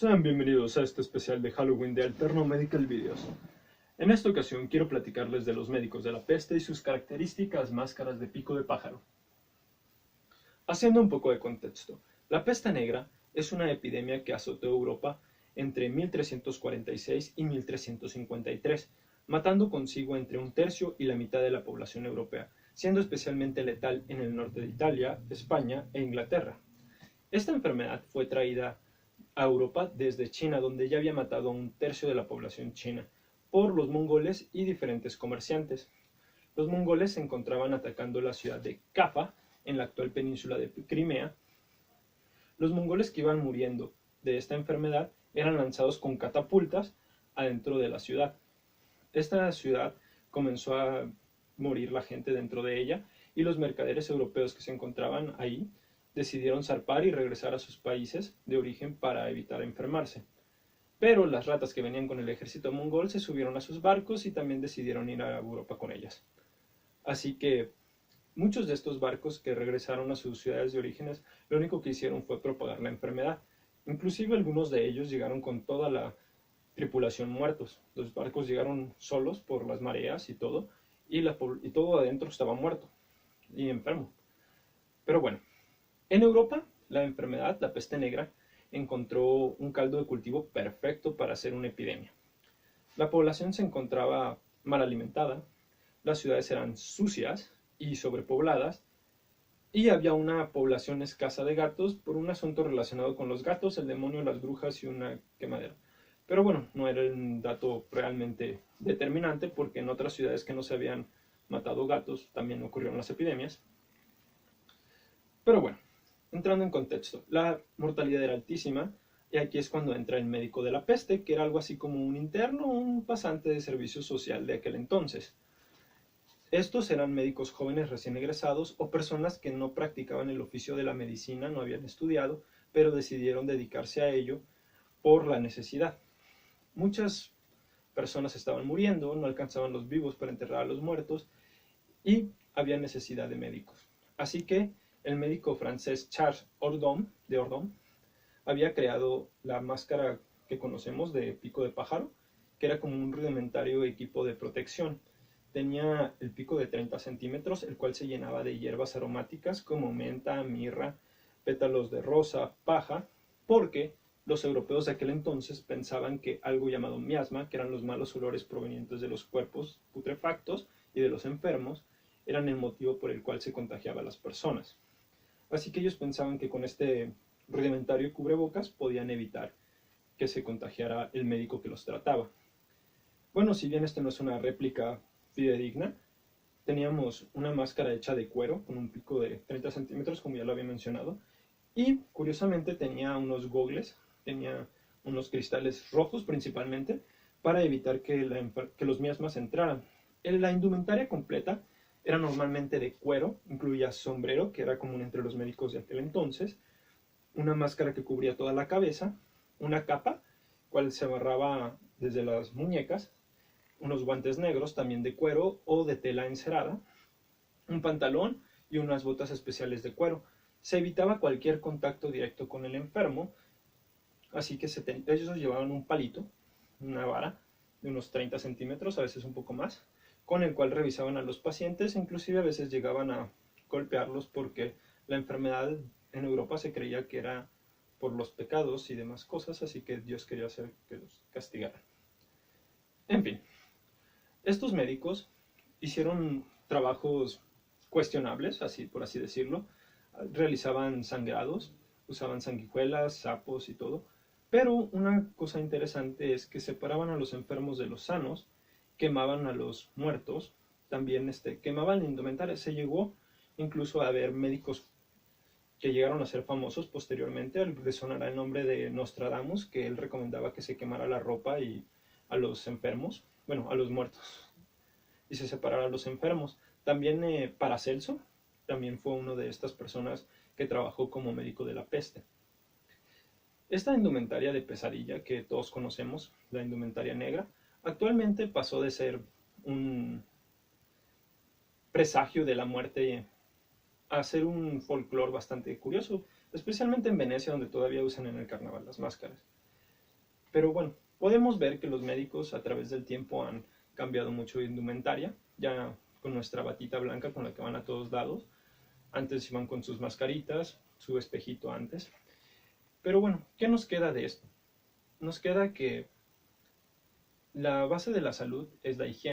Sean bienvenidos a este especial de Halloween de Alterno Medical Videos. En esta ocasión quiero platicarles de los médicos de la peste y sus características máscaras de pico de pájaro. Haciendo un poco de contexto, la peste negra es una epidemia que azotó Europa entre 1346 y 1353, matando consigo entre un tercio y la mitad de la población europea, siendo especialmente letal en el norte de Italia, España e Inglaterra. Esta enfermedad fue traída a Europa desde China, donde ya había matado a un tercio de la población china, por los mongoles y diferentes comerciantes. Los mongoles se encontraban atacando la ciudad de Kaffa, en la actual península de Crimea. Los mongoles que iban muriendo de esta enfermedad eran lanzados con catapultas adentro de la ciudad. Esta ciudad comenzó a morir la gente dentro de ella y los mercaderes europeos que se encontraban ahí decidieron zarpar y regresar a sus países de origen para evitar enfermarse. Pero las ratas que venían con el ejército mongol se subieron a sus barcos y también decidieron ir a Europa con ellas. Así que muchos de estos barcos que regresaron a sus ciudades de orígenes, lo único que hicieron fue propagar la enfermedad. Inclusive algunos de ellos llegaron con toda la tripulación muertos. Los barcos llegaron solos por las mareas y todo, y todo adentro estaba muerto y enfermo. Pero bueno, en Europa, la enfermedad, la peste negra, encontró un caldo de cultivo perfecto para hacer una epidemia. La población se encontraba mal alimentada, las ciudades eran sucias y sobrepobladas, y había una población escasa de gatos por un asunto relacionado con los gatos, el demonio, las brujas y una quemadera. Pero bueno, no era un dato realmente determinante porque en otras ciudades que no se habían matado gatos también ocurrieron las epidemias. Pero bueno, entrando en contexto, la mortalidad era altísima y aquí es cuando entra el médico de la peste, que era algo así como un interno o un pasante de servicio social de aquel entonces. Estos eran médicos jóvenes recién egresados o personas que no practicaban el oficio de la medicina, no habían estudiado, pero decidieron dedicarse a ello por la necesidad. Muchas personas estaban muriendo, no alcanzaban los vivos para enterrar a los muertos y había necesidad de médicos. Así que el médico francés Charles de Ordon había creado la máscara que conocemos de pico de pájaro, que era como un rudimentario equipo de protección. Tenía el pico de 30 centímetros, el cual se llenaba de hierbas aromáticas como menta, mirra, pétalos de rosa, paja, porque los europeos de aquel entonces pensaban que algo llamado miasma, que eran los malos olores provenientes de los cuerpos putrefactos y de los enfermos, eran el motivo por el cual se contagiaba a las personas. Así que ellos pensaban que con este rudimentario cubrebocas podían evitar que se contagiara el médico que los trataba. Bueno, si bien este no es una réplica fidedigna, teníamos una máscara hecha de cuero con un pico de 30 centímetros, como ya lo había mencionado, y curiosamente tenía unos gogles, tenía unos cristales rojos principalmente, para evitar que los miasmas entraran. La indumentaria completa era normalmente de cuero, incluía sombrero, que era común entre los médicos de aquel entonces, una máscara que cubría toda la cabeza, una capa, cual se amarraba desde las muñecas, unos guantes negros también de cuero o de tela encerada, un pantalón y unas botas especiales de cuero. Se evitaba cualquier contacto directo con el enfermo, así que ellos llevaban un palito, una vara de unos 30 centímetros, a veces un poco más, con el cual revisaban a los pacientes, inclusive a veces llegaban a golpearlos porque la enfermedad en Europa se creía que era por los pecados y demás cosas, así que Dios quería hacer que los castigaran. En fin, estos médicos hicieron trabajos cuestionables, así por así decirlo. Realizaban sangrados, usaban sanguijuelas, sapos y todo. Pero una cosa interesante es que separaban a los enfermos de los sanos, quemaban a los muertos, también quemaban la indumentaria. Se llegó incluso a ver médicos que llegaron a ser famosos posteriormente. Les sonará el nombre de Nostradamus, que él recomendaba que se quemara la ropa y a los enfermos, bueno, a los muertos, y se separara a los enfermos. También Paracelso también fue uno de estas personas que trabajó como médico de la peste. Esta indumentaria de pesadilla que todos conocemos, la indumentaria negra, actualmente pasó de ser un presagio de la muerte a ser un folclore bastante curioso, especialmente en Venecia, donde todavía usan en el carnaval las máscaras. Pero bueno, podemos ver que los médicos a través del tiempo han cambiado mucho de indumentaria, ya con nuestra batita blanca con la que van a todos lados. Antes iban con sus mascaritas, su espejito antes. Pero bueno, ¿qué nos queda de esto? Nos queda que la base de la salud es la higiene.